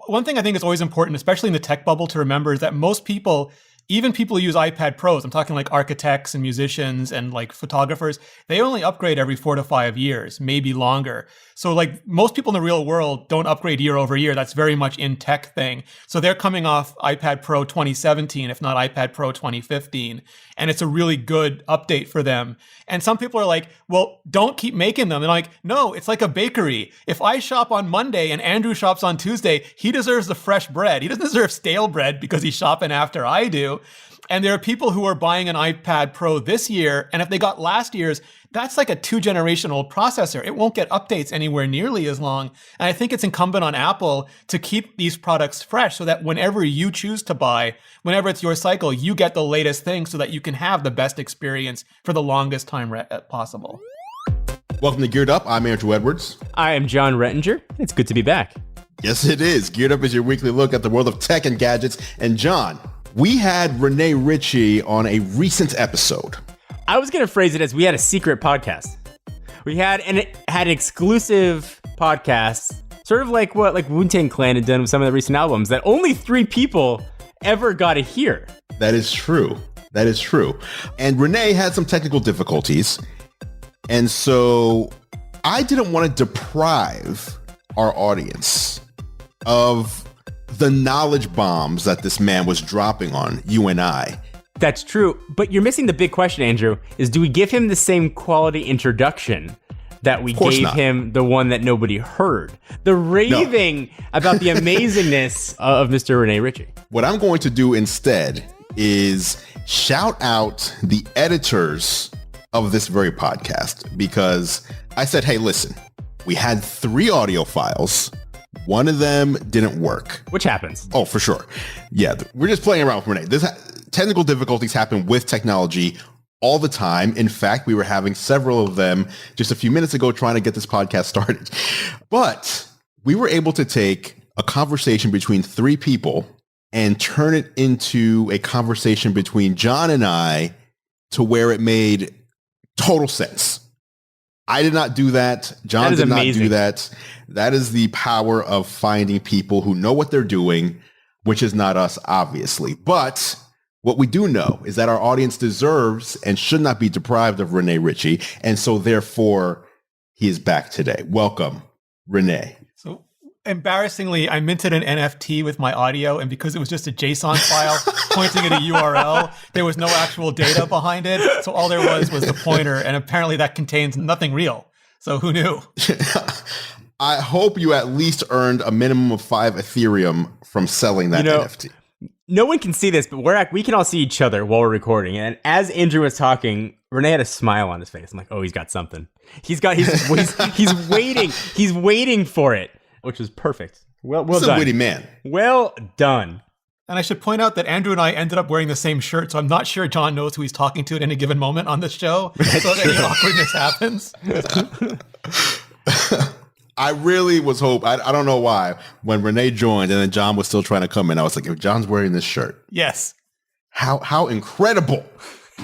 one thing I think is always important, especially in the tech bubble, to remember is that most people, even people who use iPad Pros, I'm talking like architects and musicians and like photographers, they only upgrade every 4 to 5 years, maybe longer. So like most people in the real world don't upgrade year over year. That's very much in tech thing. So they're coming off iPad Pro 2017, if not iPad Pro 2015. And it's a really good update for them. And some people are like, well, don't keep making them. And I'm like, no, it's like a bakery. If I shop on Monday and Andrew shops on Tuesday, he deserves the fresh bread. He doesn't deserve stale bread because he's shopping after I do. And there are people who are buying an iPad Pro this year, and if they got last year's, that's like a 2-generational processor. It won't get updates anywhere nearly as long. And I think it's incumbent on Apple to keep these products fresh so that whenever you choose to buy, whenever it's your cycle, you get the latest thing so that you can have the best experience for the longest time possible. Welcome to Geared Up. I'm Andrew Edwards. I am John Rettinger. It's good to be back. Yes, it is. Geared Up is your weekly look at the world of tech and gadgets. And John, we had Rene Ritchie on a recent episode. I was going to phrase it as we had a secret podcast. We had an exclusive podcast, sort of like what Wu-Tang Clan had done with some of the recent albums that only 3 people ever got to hear. That is true. That is true. And Rene had some technical difficulties. And so I didn't want to deprive our audience of the knowledge bombs that this man was dropping on you and I. That's true. But you're missing the big question, Andrew, is do we give him the same quality introduction that we gave him the one that nobody heard? The raving about the amazingness of Mr. Rene Ritchie. What I'm going to do instead is shout out the editors of this very podcast, because I said, hey, listen, we had 3 audio files. One of them didn't work. Which happens. Oh, for sure. Yeah, we're just playing around with Rene. Technical difficulties happen with technology all the time. In fact, we were having several of them just a few minutes ago trying to get this podcast started. But we were able to take a conversation between 3 people and turn it into a conversation between John and I to where it made total sense. I did not do that. John did not do that. That is the power of finding people who know what they're doing, which is not us, obviously. But what we do know is that our audience deserves and should not be deprived of Rene Ritchie. And so therefore, he is back today. Welcome, Rene. So embarrassingly, I minted an NFT with my audio, and because it was just a JSON file pointing at a URL, there was no actual data behind it. So all there was the pointer, and apparently that contains nothing real. So who knew? I hope you at least earned a minimum of 5 Ethereum from selling that NFT. No one can see this, but we can all see each other while we're recording. And as Andrew was talking, Rene had a smile on his face. I'm like, oh, he's got something. He's waiting. He's waiting for it, which was perfect. Well done. He's a witty man. Well done. And I should point out that Andrew and I ended up wearing the same shirt, so I'm not sure John knows who he's talking to at any given moment on this show. So that any awkwardness happens. I really was I don't know why, when Rene joined and then John was still trying to come in, I was like, if John's wearing this shirt. Yes. How incredible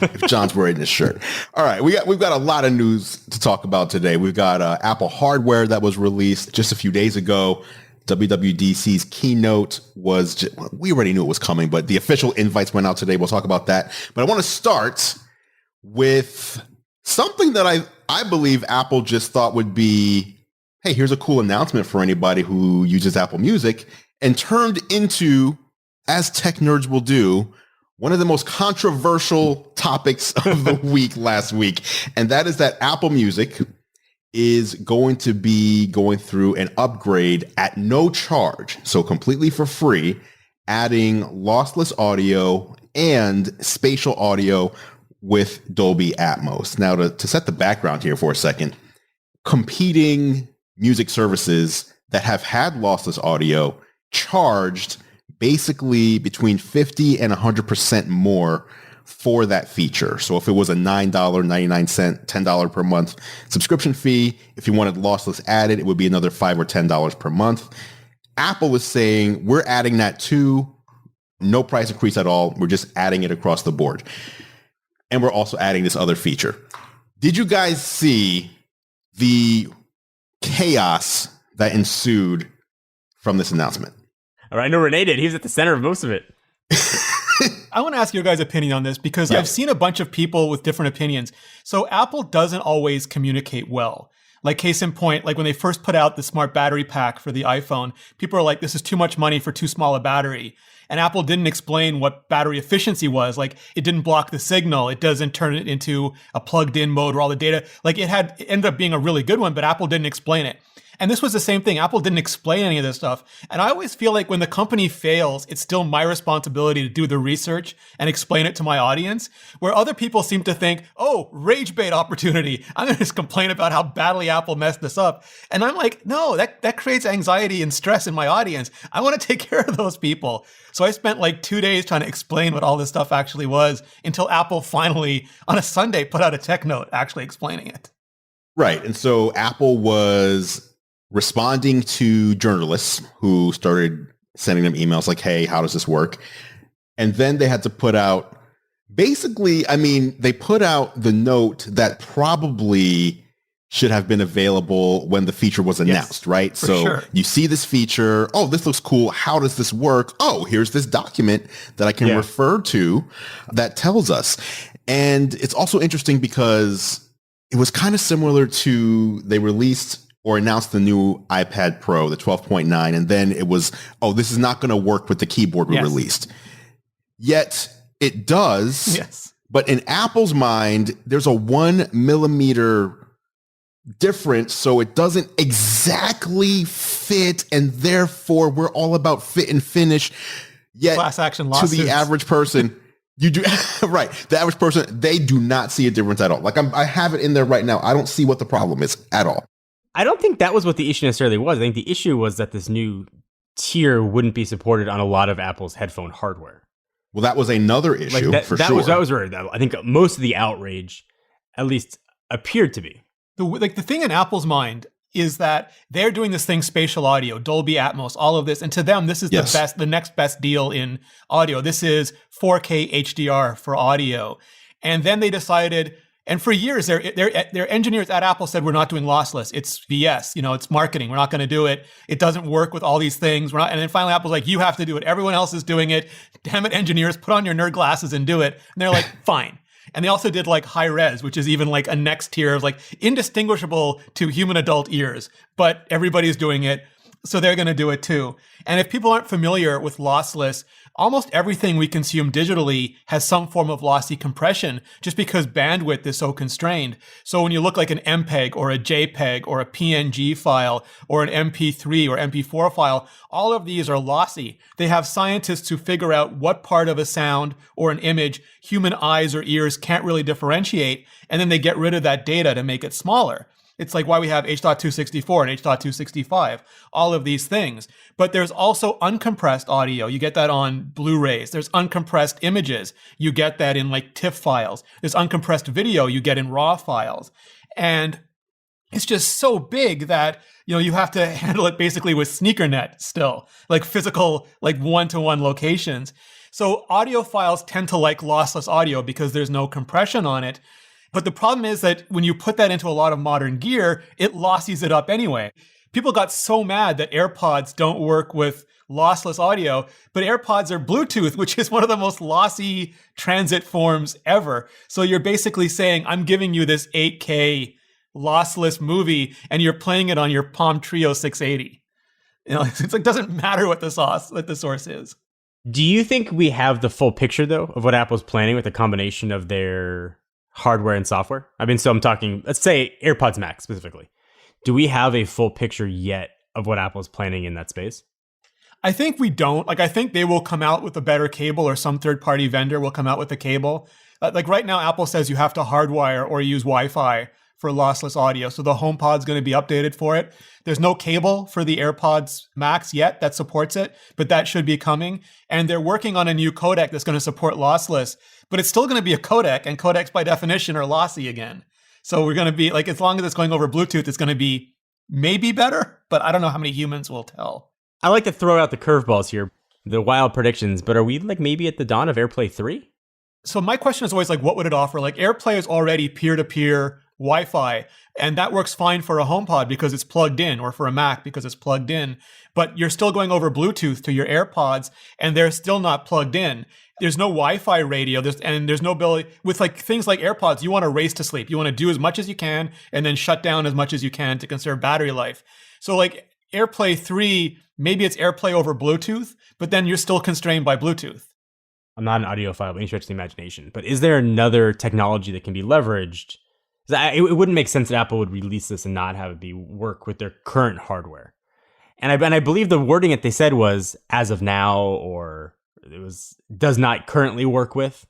if John's wearing this shirt. All right, we've got a lot of news to talk about today. We've got Apple hardware that was released just a few days ago. WWDC's keynote we already knew it was coming, but the official invites went out today. We'll talk about that. But I want to start with something that I believe Apple just thought would be, hey, here's a cool announcement for anybody who uses Apple Music, and turned into, as tech nerds will do, one of the most controversial topics of the week last week. And that is that Apple Music is going to be going through an upgrade at no charge, so completely for free, adding lossless audio and spatial audio with Dolby Atmos. Now, to set the background here for a second, competing music services that have had lossless audio charged basically between 50 and 100% more for that feature. So if it was a $9.99, $10 per month subscription fee, if you wanted lossless added, it would be another $5 or $10 per month. Apple is saying we're adding that too. No price increase at all. We're just adding it across the board. And we're also adding this other feature. Did you guys see the chaos that ensued from this announcement? Or I know Rene did. He was at the center of most of it. I want to ask your guys' opinion on this because I've seen a bunch of people with different opinions. So Apple doesn't always communicate well. Like case in point, like when they first put out the smart battery pack for the iPhone, people are like, this is too much money for too small a battery. And Apple didn't explain what battery efficiency was. Like it didn't block the signal. It doesn't turn it into a plugged in mode where all the data, like it ended up being a really good one, but Apple didn't explain it. And this was the same thing. Apple didn't explain any of this stuff. And I always feel like when the company fails, it's still my responsibility to do the research and explain it to my audience, where other people seem to think, oh, rage bait opportunity. I'm going to just complain about how badly Apple messed this up. And I'm like, no, that creates anxiety and stress in my audience. I want to take care of those people. So I spent like 2 days trying to explain what all this stuff actually was until Apple finally, on a Sunday, put out a tech note actually explaining it. Right. And so Apple was responding to journalists who started sending them emails like, hey, how does this work? And then they had to put out, basically, I mean, they put out the note that probably should have been available when the feature was announced, right? So you see this feature, oh, this looks cool. How does this work? Oh, here's this document that I can refer to that tells us. And it's also interesting because it was kind of similar to, they released or announced the new iPad Pro, the 12.9, and then it was, oh, this is not going to work with the keyboard we released. Yet it does, but in Apple's mind, there's a 1 millimeter difference, so it doesn't exactly fit, and therefore we're all about fit and finish. Yet class action to the average person, you do right. The average person, they do not see a difference at all. Like I have it in there right now. I don't see what the problem is at all. I don't think that was what the issue necessarily was. I think the issue was that this new tier wouldn't be supported on a lot of Apple's headphone hardware. Well, that was another issue for sure. That was where I think most of the outrage, at least, appeared to be. The thing in Apple's mind is that they're doing this thing, spatial audio, Dolby Atmos, all of this. And to them, this is the next best deal in audio. This is 4K HDR for audio. And then they decided, and for years, their engineers at Apple said, we're not doing lossless. It's BS. It's marketing. We're not going to do it. It doesn't work with all these things. And then finally, Apple's like, you have to do it. Everyone else is doing it. Damn it, engineers, put on your nerd glasses and do it. And they're like, fine. And they also did like high res, which is even like a next tier of like indistinguishable to human adult ears, but everybody's doing it. So they're going to do it too. And if people aren't familiar with lossless, almost everything we consume digitally has some form of lossy compression just because bandwidth is so constrained. So when you look like an MPEG or a JPEG or a PNG file or an MP3 or MP4 file, all of these are lossy. They have scientists who figure out what part of a sound or an image human eyes or ears can't really differentiate, and then they get rid of that data to make it smaller. It's like why we have H.264 and H.265, all of these things. But there's also uncompressed audio. You get that on Blu-rays. There's uncompressed images. You get that in like TIFF files. There's uncompressed video you get in RAW files. And it's just so big that, you have to handle it basically with SneakerNet still, like physical, like one-to-one locations. So audio files tend to like lossless audio because there's no compression on it. But the problem is that when you put that into a lot of modern gear, it lossies it up anyway. People got so mad that AirPods don't work with lossless audio, but AirPods are Bluetooth, which is one of the most lossy transit forms ever. So you're basically saying, I'm giving you this 8K lossless movie, and you're playing it on your Palm Trio 680. It's like, doesn't matter what the source is. Do you think we have the full picture, though, of what Apple's planning with a combination of their hardware and software? So I'm talking, let's say AirPods Max specifically. Do we have a full picture yet of what Apple's planning in that space? I think we don't. I think they will come out with a better cable, or some third-party vendor will come out with a cable. Right now, Apple says you have to hardwire or use Wi-Fi for lossless audio. So the HomePod's going to be updated for it. There's no cable for the AirPods Max yet that supports it, but that should be coming. And they're working on a new codec that's going to support lossless, but it's still going to be a codec, and codecs by definition are lossy again. So we're going to be like, as long as it's going over Bluetooth, it's going to be maybe better, but I don't know how many humans will tell. I like to throw out the curveballs here, the wild predictions, but are we like maybe at the dawn of AirPlay 3? So my question is always like, what would it offer? Like AirPlay is already peer-to-peer Wi-Fi, and that works fine for a HomePod because it's plugged in, or for a Mac because it's plugged in. But you're still going over Bluetooth to your AirPods, and they're still not plugged in. There's no Wi-Fi radio, and there's no ability with like things like AirPods. You want to race to sleep. You want to do as much as you can, and then shut down as much as you can to conserve battery life. So like AirPlay 3, maybe it's AirPlay over Bluetooth, but then you're still constrained by Bluetooth. I'm not an audiophile by any stretch of the imagination, but is there another technology that can be leveraged? It wouldn't make sense that Apple would release this and not have it work with their current hardware. And I believe the wording that they said was as of now, or it was does not currently work with.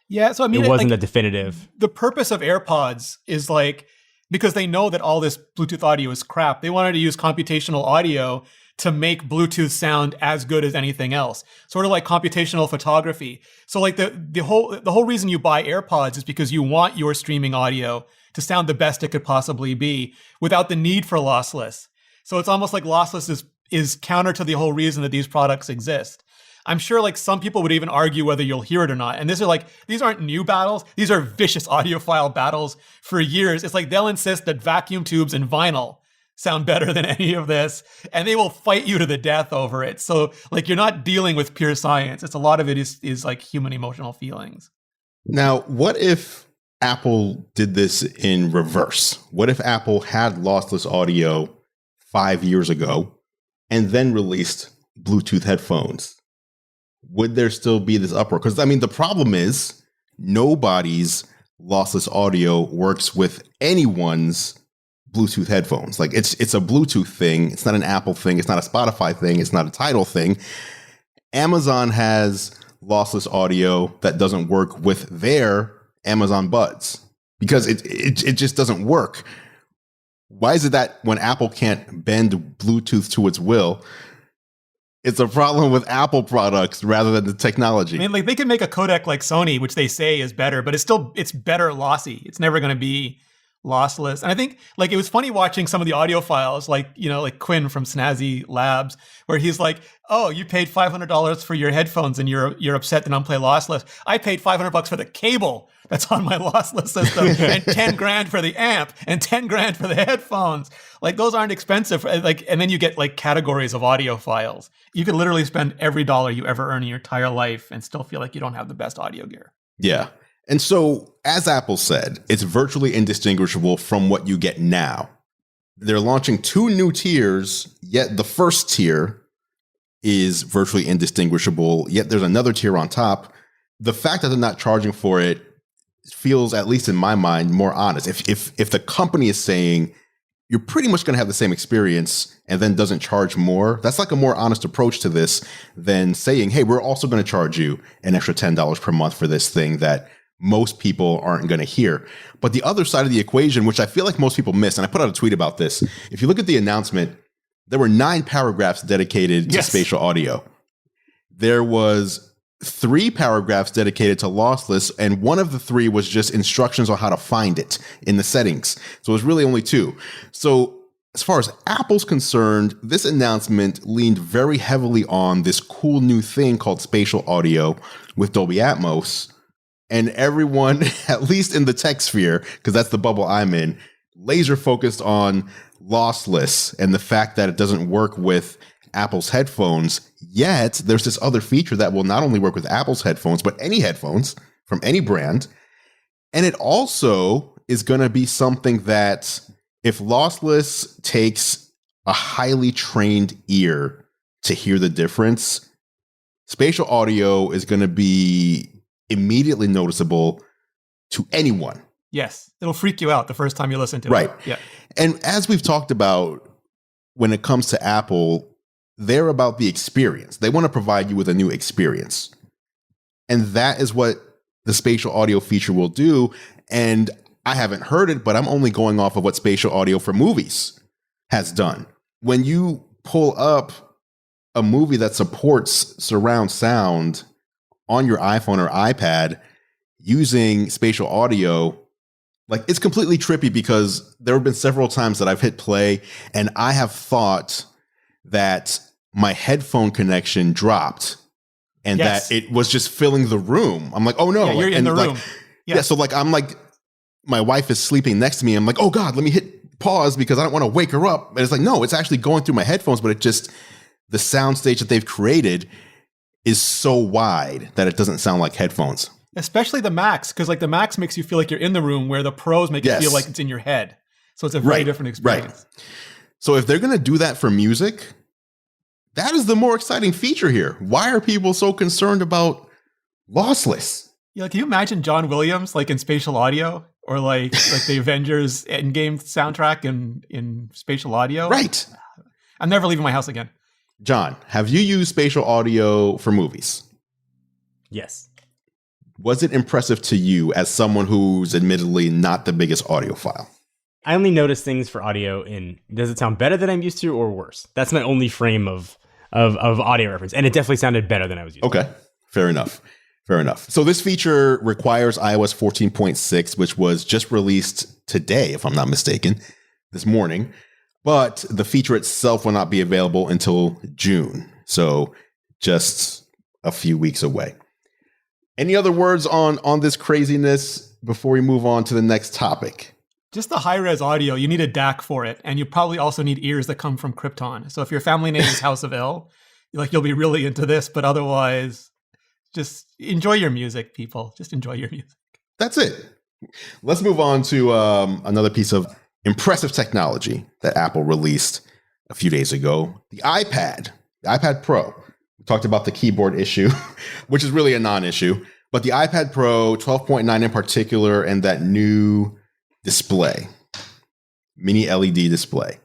Yeah, so I mean, it wasn't a definitive. The purpose of AirPods is like, because they know that all this Bluetooth audio is crap, they wanted to use computational audio to make Bluetooth sound as good as anything else, sort of like computational photography. So like the whole reason you buy AirPods is because you want your streaming audio to sound the best it could possibly be without the need for lossless. So it's almost like lossless is counter to the whole reason that these products exist. I'm sure like some people would even argue whether you'll hear it or not. And these aren't new battles. These are vicious audiophile battles for years. It's like they'll insist that vacuum tubes and vinyl sound better than any of this, and they will fight you to the death over it. So like you're not dealing with pure science. It's a lot of it is like human emotional feelings. Now, what if Apple did this in reverse? What if Apple had lossless audio 5 years ago and then released Bluetooth headphones? Would there still be this uproar? Because I mean, the problem is nobody's lossless audio works with anyone's Bluetooth headphones. Like it's a Bluetooth thing. It's not an Apple thing. It's not a Spotify thing. It's not a Tidal thing. Amazon has lossless audio that doesn't work with their Amazon Buds because it just doesn't work. Why is it that when Apple can't bend Bluetooth to its will, it's a problem with Apple products rather than the technology? I mean, like they can make a codec like Sony, which they say is better, but it's better lossy. It's never going to be lossless. And I think like it was funny watching some of the audio files, like, you know, like Quinn from Snazzy Labs, where he's like, oh, you paid $500 for your headphones and you're upset that I'm playing lossless. I paid $500 for the cable that's on my lossless system and 10 grand for the amp and 10 grand for the headphones. Like those aren't expensive. Like, and then you get like categories of audio files. You could literally spend every dollar you ever earn in your entire life and still feel like you don't have the best audio gear. Yeah. And so, as Apple said, it's virtually indistinguishable from what you get now. They're launching 2 new tiers, yet the first tier is virtually indistinguishable, yet there's another tier on top. The fact that they're not charging for it feels, at least in my mind, more honest. If the company is saying you're pretty much going to have the same experience and then doesn't charge more, that's like a more honest approach to this than saying, hey, we're also going to charge you an extra $10 per month for this thing that most people aren't going to hear. But the other side of the equation, which I feel like most people miss, and I put out a tweet about this, if you look at the announcement, there were 9 paragraphs dedicated to spatial audio. There was 3 paragraphs dedicated to lossless, and one of the 3 was just instructions on how to find it in the settings. So it was really only 2. So as far as Apple's concerned, this announcement leaned very heavily on this cool new thing called spatial audio with Dolby Atmos. And everyone, at least in the tech sphere, because that's the bubble I'm in, laser focused on lossless and the fact that it doesn't work with Apple's headphones. Yet there's this other feature that will not only work with Apple's headphones, but any headphones from any brand. And it also is going to be something that if lossless takes a highly trained ear to hear the difference, spatial audio is going to be immediately noticeable to anyone. Yes. It'll freak you out the first time you listen to it. Right. Yeah. And as we've talked about, when it comes to Apple, they're about the experience. They want to provide you with a new experience. And that is what the spatial audio feature will do. And I haven't heard it, but I'm only going off of what spatial audio for movies has done. When you pull up a movie that supports surround sound on your iPhone or iPad using spatial audio, like it's completely trippy because there have been several times that I've hit play and I have thought that my headphone connection dropped and that it was just filling the room. I'm like, oh no. Yeah, you're in the room. Yeah. So like, I'm like, my wife is sleeping next to me. I'm like, oh God, let me hit pause because I don't want to wake her up. And it's like, no, it's actually going through my headphones, but the sound stage that they've created is so wide that it doesn't sound like headphones. Especially the Macs, because like the Macs makes you feel like you're in the room, where the Pros make you feel like it's in your head. So it's a very different experience. Right. So if they're going to do that for music, that is the more exciting feature here. Why are people so concerned about lossless? Yeah, can you imagine John Williams like in spatial audio, or like the Avengers Endgame soundtrack in spatial audio? Right. I'm never leaving my house again. John, have you used spatial audio for movies? Yes. Was it impressive to you as someone who's admittedly not the biggest audiophile? I only notice things for audio does it sound better than I'm used to or worse? That's my only frame of audio reference. And it definitely sounded better than I was used to. Okay, fair enough. Fair enough. So this feature requires iOS 14.6, which was just released today, if I'm not mistaken, this morning. But the feature itself will not be available until June. So just a few weeks away. Any other words on this craziness before we move on to the next topic? Just the high-res audio, you need a DAC for it. And you probably also need ears that come from Krypton. So if your family name is House of L, you'll be really into this. But otherwise, just enjoy your music, people. Just enjoy your music. That's it. Let's move on to another piece of impressive technology that Apple released a few days ago. The iPad Pro. We talked about the keyboard issue, which is really a non-issue. But the iPad Pro 12.9 in particular, and that new display, mini LED display.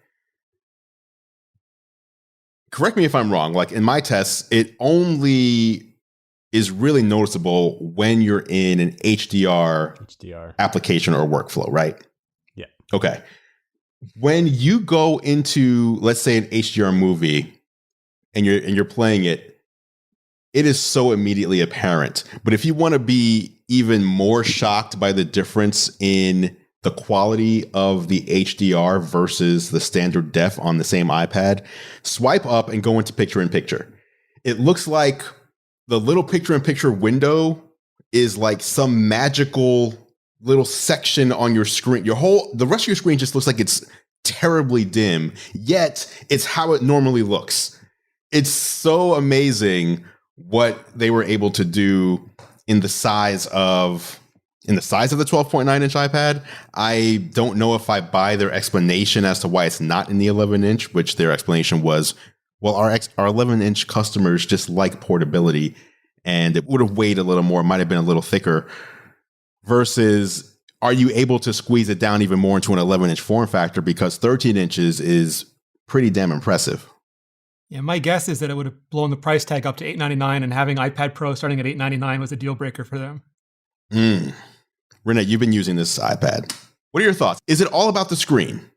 Correct me if I'm wrong. Like in my tests, it only is really noticeable when you're in an HDR application or workflow, right? Yeah. Okay. When you go into, let's say, an HDR movie and you're playing it, it is so immediately apparent. But if you want to be even more shocked by the difference in the quality of the HDR versus the standard def on the same iPad, swipe up and go into picture-in-picture. It looks like the little picture-in-picture window is like some magical little section on your screen. The rest of your screen just looks like it's terribly dim, yet it's how it normally looks. It's so amazing what they were able to do in the size of the 12.9 inch iPad. I don't know if I buy their explanation as to why it's not in the 11 inch, which their explanation was, well, our 11 inch customers just like portability, and it would have weighed a little more, it might have been a little thicker, versus are you able to squeeze it down even more into an 11 inch form factor, because 13 inches is pretty damn impressive. Yeah, my guess is that it would have blown the price tag up to $899, and having iPad Pro starting at $899 was a deal breaker for them. Rene, you've been using this iPad. What are your thoughts? Is it all about the screen?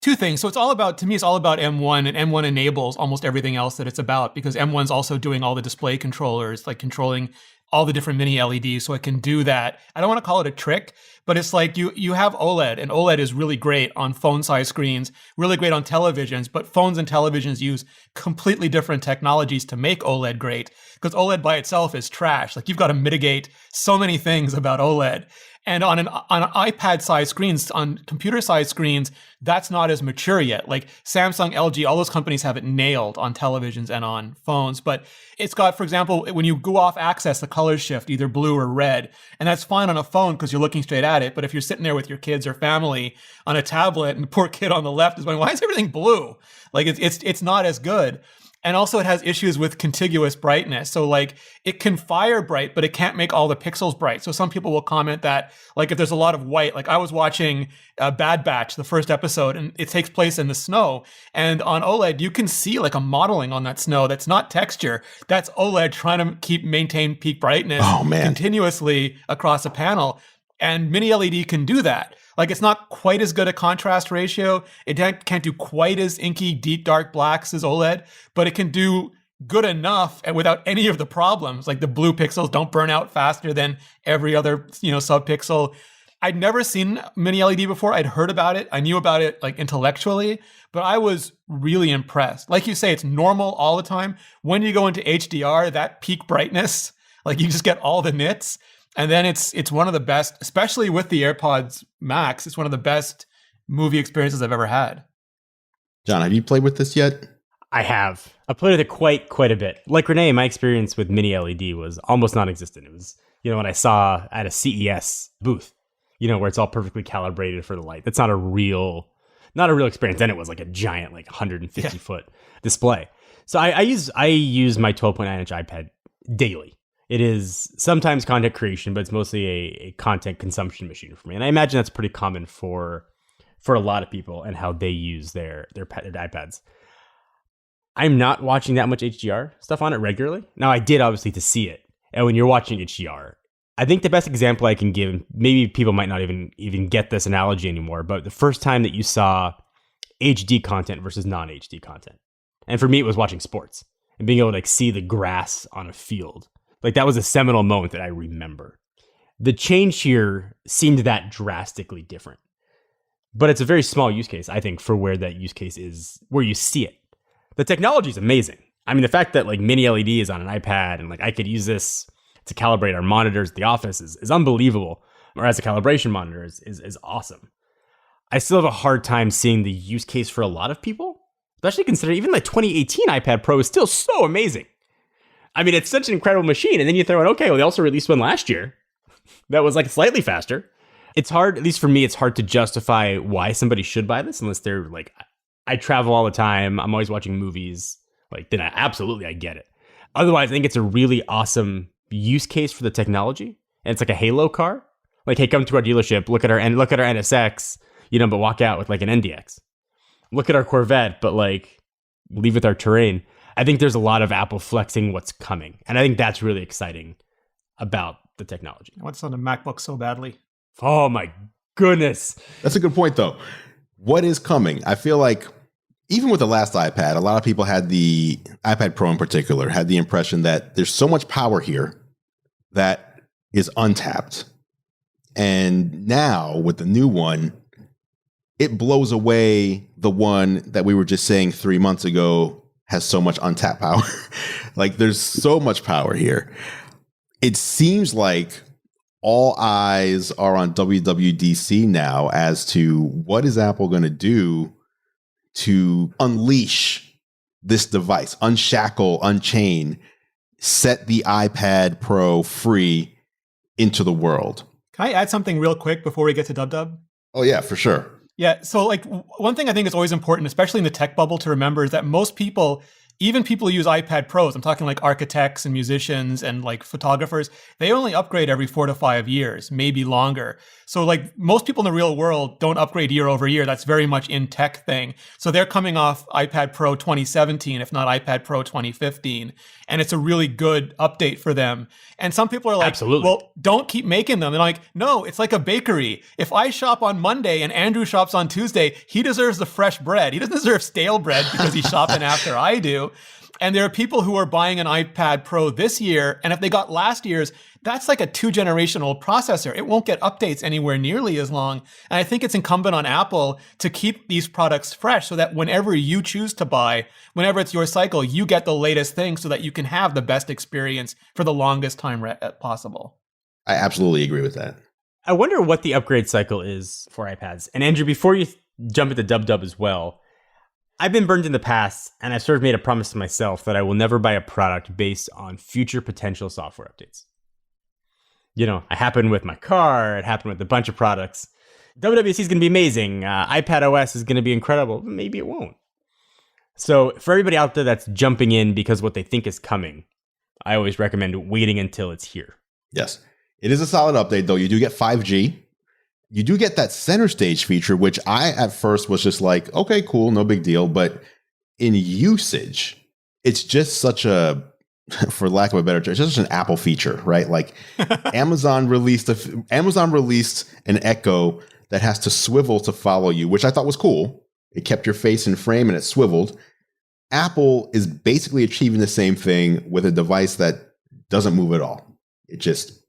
Two things. So to me, it's all about M1, and M1 enables almost everything else that it's about, because M1's also doing all the display controllers, like controlling all the different mini LEDs, so it can do that. I don't want to call it a trick, but it's like you have OLED, and OLED is really great on phone-size screens, really great on televisions, but phones and televisions use completely different technologies to make OLED great, because OLED by itself is trash. Like, you've got to mitigate so many things about OLED. And on an iPad-sized screens, on computer-sized screens, that's not as mature yet. Like Samsung, LG, all those companies have it nailed on televisions and on phones. But it's got, for example, when you go off axis, the colors shift, either blue or red. And that's fine on a phone because you're looking straight at it. But if you're sitting there with your kids or family on a tablet, and the poor kid on the left is going, why is everything blue? Like, it's not as good. And also it has issues with contiguous brightness. So like it can fire bright, but it can't make all the pixels bright. So some people will comment that like if there's a lot of white, like I was watching Bad Batch, the first episode, and it takes place in the snow. And on OLED, you can see like a modeling on that snow that's not texture. That's OLED trying to maintain peak brightness continuously across a panel. And mini LED can do that. Like, it's not quite as good a contrast ratio. It can't do quite as inky, deep, dark blacks as OLED, but it can do good enough without any of the problems. Like, the blue pixels don't burn out faster than every other, subpixel. I'd never seen mini LED before. I'd heard about it. I knew about it, like, intellectually, but I was really impressed. Like you say, it's normal all the time. When you go into HDR, that peak brightness, like, you just get all the nits. And then it's one of the best, especially with the AirPods Max, it's one of the best movie experiences I've ever had. John, have you played with this yet? I have. I played with it quite a bit. Like Rene, my experience with mini LED was almost non-existent. It was, when I saw at a CES booth, where it's all perfectly calibrated for the light. That's not a real experience. Then it was like a giant, like 150 foot display. So I use my 12.9 inch iPad daily. It is sometimes content creation, but it's mostly a content consumption machine for me. And I imagine that's pretty common for a lot of people and how they use their iPads. I'm not watching that much HDR stuff on it regularly. Now, I did obviously to see it. And when you're watching HDR, I think the best example I can give, maybe people might not even get this analogy anymore, but the first time that you saw HD content versus non-HD content. And for me, it was watching sports and being able to see the grass on a field. Like that was a seminal moment that I remember. The change here seemed that drastically different. But it's a very small use case, I think, for where that use case is, where you see it. The technology is amazing. I mean, the fact that like mini LED is on an iPad and like I could use this to calibrate our monitors at the office is unbelievable. Or as a calibration monitor is awesome. I still have a hard time seeing the use case for a lot of people, especially considering even the 2018 iPad Pro is still so amazing. I mean, it's such an incredible machine. And then you throw in, okay, well, they also released one last year that was like slightly faster. It's hard, at least for me, it's hard to justify why somebody should buy this unless they're like, I travel all the time. I'm always watching movies. Like, then I get it. Otherwise, I think it's a really awesome use case for the technology. And it's like a Halo car. Like, hey, come to our dealership, look at our NSX, but walk out with like an NDX. Look at our Corvette, but like leave with our Terrain. I think there's a lot of Apple flexing what's coming. And I think that's really exciting about the technology. I want this on a MacBook so badly. Oh my goodness. That's a good point, though. What is coming? I feel like even with the last iPad, a lot of people had the iPad Pro in particular, had the impression that there's so much power here that is untapped. And now with the new one, it blows away the one that we were just saying 3 months ago has so much untapped power. Like there's so much power here. It seems like all eyes are on WWDC now as to what is Apple going to do to unleash this device, unshackle, unchain, set the iPad Pro free into the world. Can I add something real quick before we get to DubDub? Oh, yeah, for sure. Yeah. So like one thing I think is always important, especially in the tech bubble, to remember is that most people, even people who use iPad Pros, I'm talking like architects and musicians and like photographers, they only upgrade every 4 to 5 years, maybe longer. So like most people in the real world don't upgrade year over year. That's very much in tech thing. So they're coming off iPad Pro 2017, if not iPad Pro 2015. And it's a really good update for them. And some people are like, absolutely, well, don't keep making them. And I'm like, no, it's like a bakery. If I shop on Monday and Andrew shops on Tuesday, he deserves the fresh bread. He doesn't deserve stale bread because he's shopping after I do. And there are people who are buying an iPad Pro this year, and if they got last year's, that's like a 2-generation-old processor. It won't get updates anywhere nearly as long. And I think it's incumbent on Apple to keep these products fresh so that whenever you choose to buy, whenever it's your cycle, you get the latest thing so that you can have the best experience for the longest time possible. I absolutely agree with that. I wonder what the upgrade cycle is for iPads. And Andrew, before you jump into DubDub as well, I've been burned in the past, and I've sort of made a promise to myself that I will never buy a product based on future potential software updates. It happened with my car. It happened with a bunch of products. WWDC is going to be amazing. iPad OS is going to be incredible. But maybe it won't. So for everybody out there that's jumping in because what they think is coming, I always recommend waiting until it's here. Yes. It is a solid update, though. You do get 5G. You do get that center stage feature, which I at first was just like, okay, cool, no big deal. But in usage, it's just such a, for lack of a better term, it's just an Apple feature, right? Like Amazon released an Echo that has to swivel to follow you, which I thought was cool. It kept your face in frame and it swiveled. Apple is basically achieving the same thing with a device that doesn't move at all. It just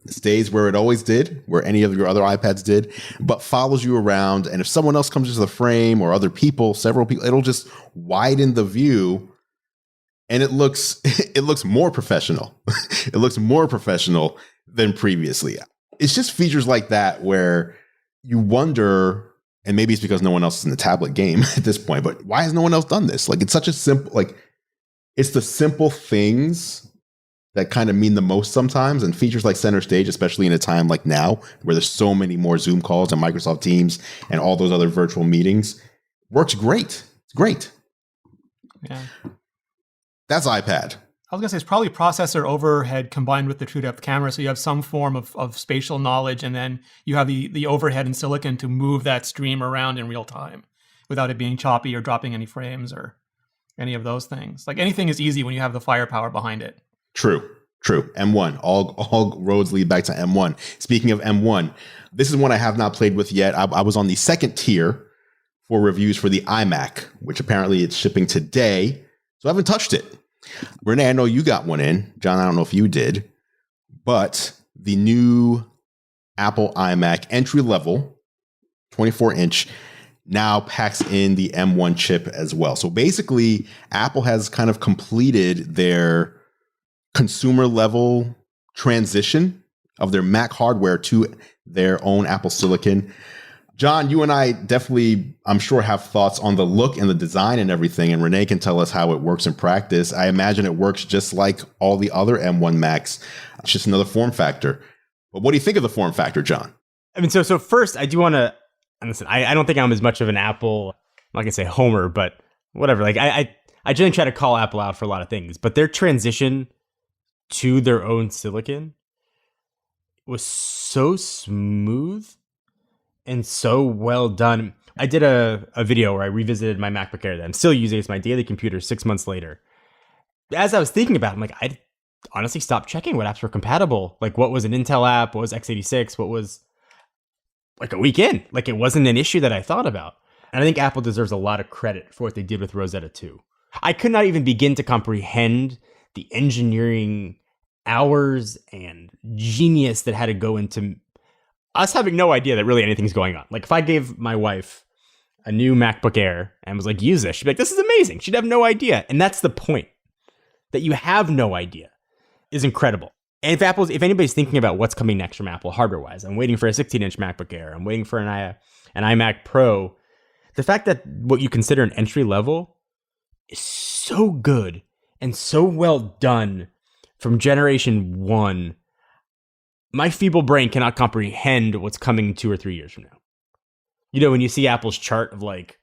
stays where it always did, where any of your other iPads did, but follows you around. And if someone else comes into the frame or other people, several people, it'll just widen the view. And it looks more professional. It looks more professional than previously. It's just features like that where you wonder, and maybe it's because no one else is in the tablet game at this point, but why has no one else done this? Like, it's such a simple, like, it's the simple things that kind of mean the most sometimes, and features like Center Stage, especially in a time like now where there's so many more Zoom calls and Microsoft Teams and all those other virtual meetings, works great. It's great. Yeah. That's iPad. I was going to say it's probably processor overhead combined with the true depth camera. So you have some form of spatial knowledge, and then you have the overhead in silicon to move that stream around in real time without it being choppy or dropping any frames or any of those things. Like, anything is easy when you have the firepower behind it. True. M1. All roads lead back to M1. Speaking of M1, this is one I have not played with yet. I was on the second tier for reviews for the iMac, which apparently it's shipping today. So I haven't touched it. Rene, I know you got one in. John, I don't know if you did. But the new Apple iMac entry level, 24-inch, now packs in the M1 chip as well. So basically, Apple has kind of completed their consumer level transition of their Mac hardware to their own Apple Silicon. John, you and I definitely, I'm sure, have thoughts on the look and the design and everything, and Rene can tell us how it works in practice. I imagine it works just like all the other M1 Macs. It's just another form factor. But what do you think of the form factor, John? I mean, so first, I do want to, listen, I don't think I'm as much of an Apple, I'm not going to say homer, but whatever. Like, I generally try to call Apple out for a lot of things, but their transition to their own silicon was so smooth and so well done. I did a video where I revisited my MacBook Air that I'm still using. It's my daily computer 6 months later. As I was thinking about it, I'm like, I honestly stopped checking what apps were compatible. Like, what was an Intel app? What was x86? What was, like, a week in? Like, it wasn't an issue that I thought about. And I think Apple deserves a lot of credit for what they did with Rosetta 2. I could not even begin to comprehend the engineering hours and genius that had to go into us having no idea that really anything's going on. Like, if I gave my wife a new MacBook Air and was like, use this, she'd be like, this is amazing. She'd have no idea. And that's the point. That you have no idea is incredible. And if anybody's thinking about what's coming next from Apple hardware-wise, I'm waiting for a 16-inch MacBook Air. I'm waiting for an iMac Pro. The fact that what you consider an entry level is so good and so well done from generation 1, my feeble brain cannot comprehend what's coming 2 or 3 years from now. You know, when you see Apple's chart of like,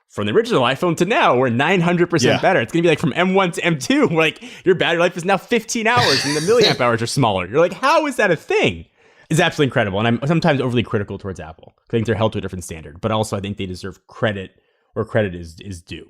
from the original iPhone to now, we're 900% better. It's going to be like from M1 to M2, like your battery life is now 15 hours and the milliamp hours are smaller. You're like, how is that a thing? It's absolutely incredible. And I'm sometimes overly critical towards Apple. I think they're held to a different standard, but also I think they deserve credit where credit is due.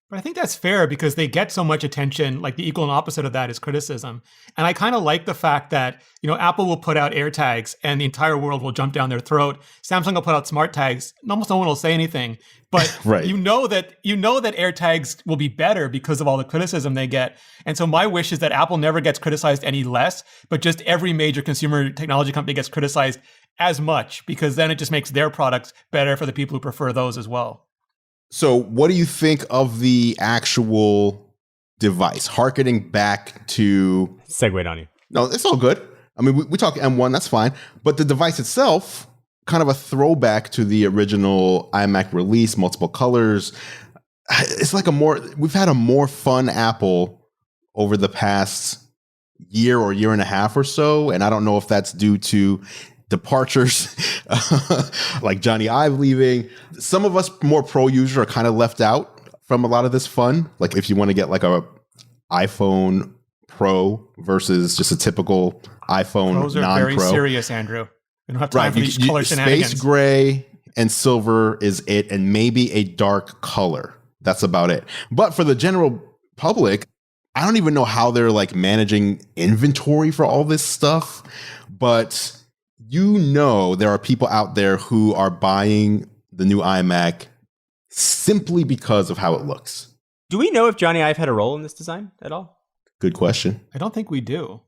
But I think that's fair because they get so much attention. Like, the equal and opposite of that is criticism. And I kind of like the fact that, you know, Apple will put out AirTags and the entire world will jump down their throat. Samsung will put out smart tags and almost no one will say anything. But right. you know that AirTags will be better because of all the criticism they get. And so my wish is that Apple never gets criticized any less, but just every major consumer technology company gets criticized as much, because then it just makes their products better for the people who prefer those as well. So what do you think of the actual device? Harkening back to... Segued on you. No, it's all good. I mean, we talk M1, that's fine. But the device itself, kind of a throwback to the original iMac release, multiple colors. It's like we've had a more fun Apple over the past year or year and a half or so. And I don't know if that's due to departures like Johnny Ive leaving. Some of us more pro users are kind of left out from a lot of this fun. Like, if you want to get like a iPhone Pro versus just a typical iPhone Pros are non-Pro. very serious, Andrew. We don't have time for these color shenanigans. Space gray and silver is it, and maybe a dark color. That's about it. But for the general public, I don't even know how they're like managing inventory for all this stuff. But you know, there are people out there who are buying the new iMac simply because of how it looks. Do we know if Johnny Ive had a role in this design at all? Good question. I don't think we do.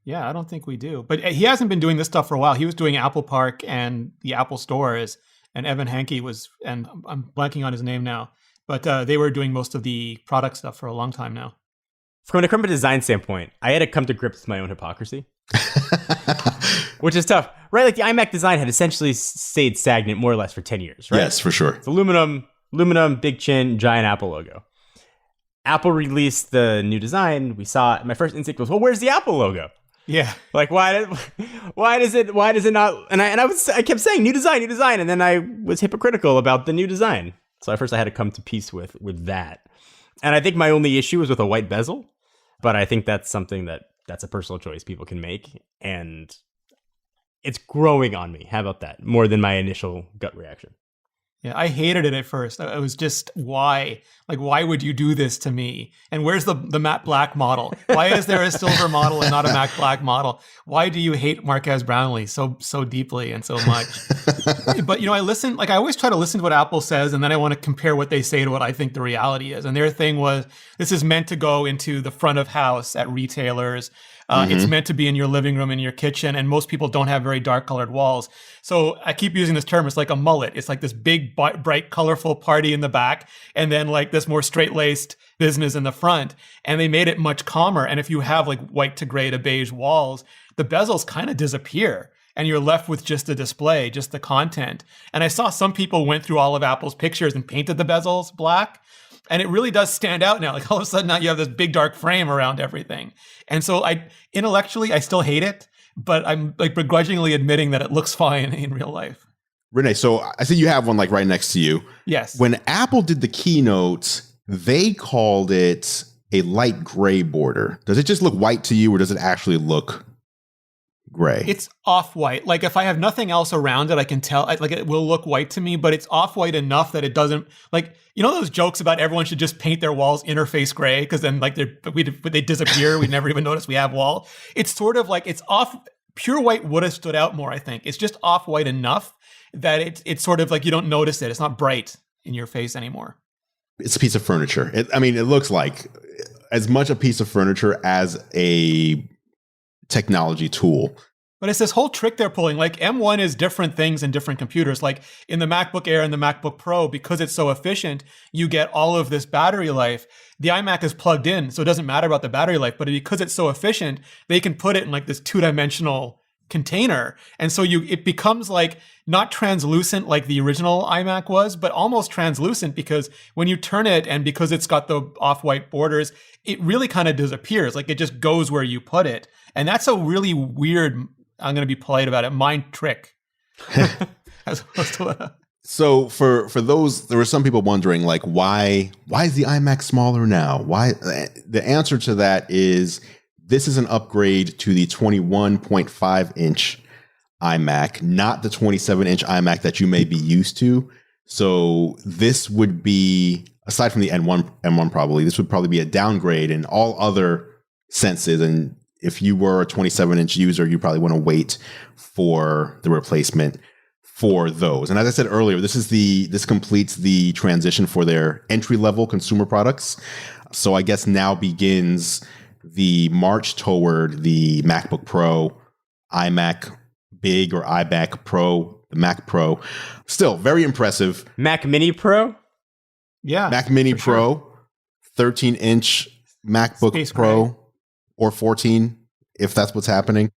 Yeah, I don't think we do. But he hasn't been doing this stuff for a while. He was doing Apple Park and the Apple stores, and Evan Hanke was, and I'm blanking on his name now, but they were doing most of the product stuff for a long time now. From a design standpoint, I had to come to grips with my own hypocrisy. which is tough, right? Like the iMac design had essentially stayed stagnant more or less for 10 years, right? Yes, for sure. It's aluminum, big chin, giant Apple logo. Apple released the new design. We saw it. My first instinct was, well, where's the Apple logo? Yeah. Like, why does it not? And I kept saying new design, and then I was hypocritical about the new design. So at first I had to come to peace with that. And I think my only issue was with a white bezel, but I think that's something that's a personal choice people can make, and it's growing on me. How about that? More than my initial gut reaction. Yeah, I hated it at first. I was just, why? Like, why would you do this to me? And where's the matte black model? Why is there a silver model and not a matte black model? Why do you hate Marquez Brownlee so deeply and so much? But, I always try to listen to what Apple says, and then I want to compare what they say to what I think the reality is. And their thing was, this is meant to go into the front of house at retailers. It's meant to be in your living room, in your kitchen, and most people don't have very dark colored walls. So I keep using this term. It's like a mullet. It's like this big, bright, colorful party in the back, and then like this more straight-laced business in the front. And they made it much calmer. And if you have like white to gray to beige walls, the bezels kind of disappear. And you're left with just the display, just the content. And I saw some people went through all of Apple's pictures and painted the bezels black. And it really does stand out now. Like all of a sudden now you have this big dark frame around everything. And so intellectually, I still hate it, but I'm like begrudgingly admitting that it looks fine in real life. Rene, so I see you have one like right next to you. Yes. When Apple did the keynote, they called it a light gray border. Does it just look white to you, or does it actually look gray? It's off-white. Like if I have nothing else around it, I can tell, like it will look white to me, but it's off-white enough that it doesn't, like, those jokes about everyone should just paint their walls interface gray because then like they disappear. We never even notice we have wall. It's sort of like it's off. Pure white would have stood out more, I think. It's just off-white enough that it's sort of like you don't notice it. It's not bright in your face anymore. It's a piece of furniture. It looks like as much a piece of furniture as a technology tool. But it's this whole trick they're pulling. Like M1 is different things in different computers. Like in the MacBook Air and the MacBook Pro, because it's so efficient, you get all of this battery life. The iMac is plugged in, so it doesn't matter about the battery life. But because it's so efficient, they can put it in like this two-dimensional container. And so it becomes like not translucent like the original iMac was, but almost translucent because when you turn it and because it's got the off-white borders, it really kind of disappears. Like it just goes where you put it. And that's a really weird, I'm going to be polite about it, mind trick. As opposed to So for those, there were some people wondering like, why is the iMac smaller now? Why? The answer to that is this is an upgrade to the 21.5 inch iMac, not the 27-inch iMac that you may be used to. So this would be, aside from the M1 probably, this would probably be a downgrade in all other senses. And if you were a 27-inch user, you probably want to wait for the replacement for those. And as I said earlier, this completes the transition for their entry-level consumer products. So I guess now begins the march toward the MacBook Pro, iMac Big or iMac Pro, the Mac Pro. Still very impressive. Mac Mini Pro? Yeah. Mac Mini Pro, sure. 13-inch MacBook Space Pro, gray. or 14, if that's what's happening.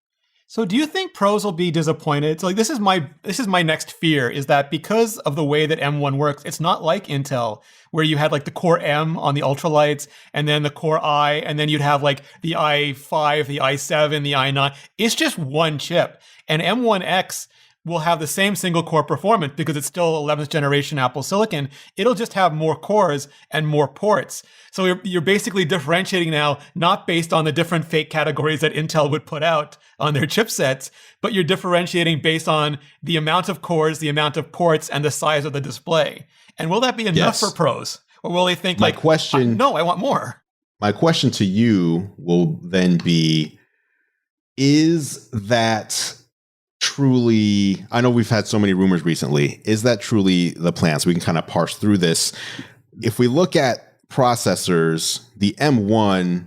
So do you think pros will be disappointed? So like this is my next fear, is that because of the way that M1 works, it's not like Intel where you had like the Core M on the ultralights and then the Core I, and then you'd have like the i5, the i7, the i9. It's just one chip. And M1X will have the same single core performance because it's still 11th generation Apple Silicon. It'll just have more cores and more ports. So you're basically differentiating now, not based on the different fake categories that Intel would put out on their chipsets, but you're differentiating based on the amount of cores, the amount of ports, and the size of the display. And will that be enough for pros? Or will they think no, I want more? My question to you will then be, is that truly, I know we've had so many rumors recently, is that truly the plan? So we can kind of parse through this. If we look at processors, the M1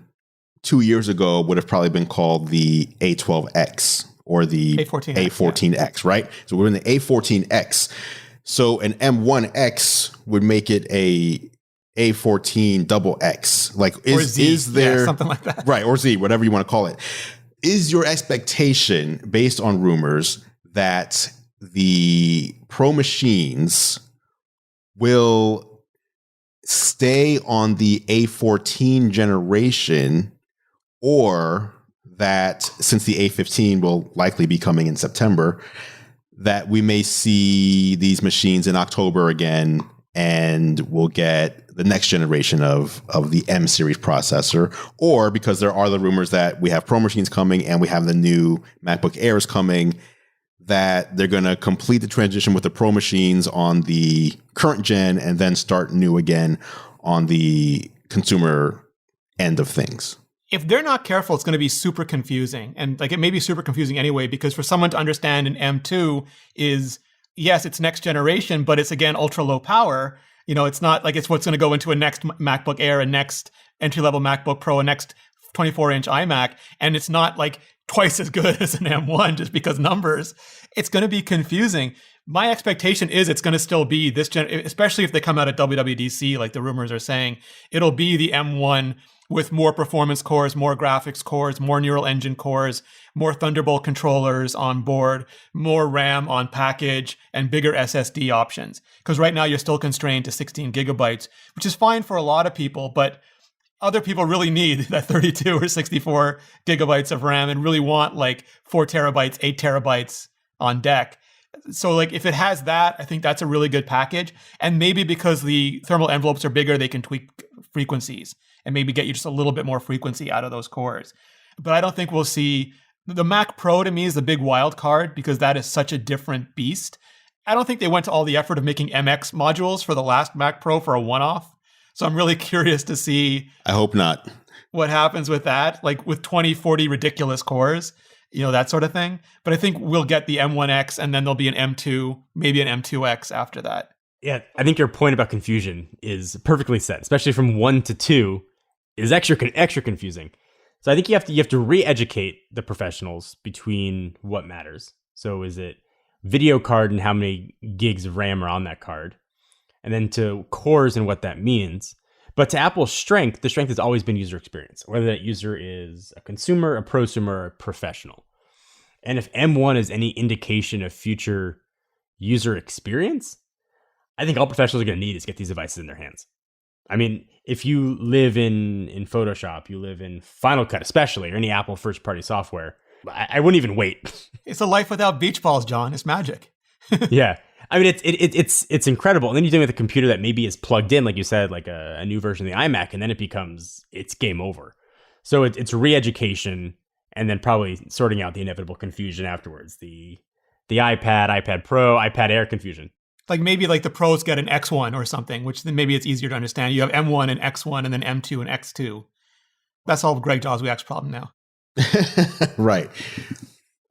2 years ago would have probably been called the A12X or the A14X, right? So we're in the A14X. So an M1X would make it a A14 double X. Like is there yeah, something like that? Right, or Z, whatever you want to call it. is your expectation based on rumors that the Pro machines will stay on the A14 generation, or that since the A15 will likely be coming in September, that we may see these machines in October again and we'll get the next generation of the M series processor? Or because there are the rumors that we have Pro machines coming and we have the new MacBook Airs coming, that they're going to complete the transition with the Pro machines on the current gen and then start new again on the consumer end of things. If they're not careful, it's going to be super confusing. And like, it may be super confusing anyway, because for someone to understand an M2 is, yes, it's next generation, but it's again, ultra low power. You know, it's not like it's what's going to go into a next MacBook Air, a next entry-level MacBook Pro, a next 24-inch iMac. And it's not like twice as good as an M1 just because numbers. It's going to be confusing. My expectation is it's going to still be this especially if they come out at WWDC, like the rumors are saying, it'll be the M1 with more performance cores, more graphics cores, more neural engine cores, more Thunderbolt controllers on board, more RAM on package, and bigger SSD options. Because right now you're still constrained to 16 gigabytes, which is fine for a lot of people, but other people really need that 32 or 64 gigabytes of RAM and really want like 4 terabytes, 8 terabytes on deck. So like if it has that, I think that's a really good package. And maybe because the thermal envelopes are bigger, they can tweak frequencies and maybe get you just a little bit more frequency out of those cores. But I don't think we'll see the Mac Pro. To me is the big wild card because that is such a different beast. I don't think they went to all the effort of making MX modules for the last Mac Pro for a one-off. So I'm really curious to see. I hope not. What happens with that, like with 20, 40 ridiculous cores, you know, that sort of thing. But I think we'll get the M1X and then there'll be an M2, maybe an M2X after that. Yeah, I think your point about confusion is perfectly set, especially from 1 to 2 is extra confusing. So I think you have to re-educate the professionals between what matters. So is it video card and how many gigs of RAM are on that card? And then to cores and what that means. But to Apple's strength, the strength has always been user experience, whether that user is a consumer, a prosumer, or a professional. And if M1 is any indication of future user experience, I think all professionals are going to need is get these devices in their hands. I mean, if you live in Photoshop, you live in Final Cut especially, or any Apple first-party software, I wouldn't even wait. It's a life without beach balls, John. It's magic. Yeah. I mean, it's incredible. And then you're dealing with a computer that maybe is plugged in, like you said, like a new version of the iMac, and then it's game over. So it's re-education, and then probably sorting out the inevitable confusion afterwards. The iPad, iPad Pro, iPad Air confusion. Like maybe like the Pros get an X1 or something, which then maybe it's easier to understand. You have M1 and X1 and then M2 and X2. That's all Greg Joswiak's problem now. Right.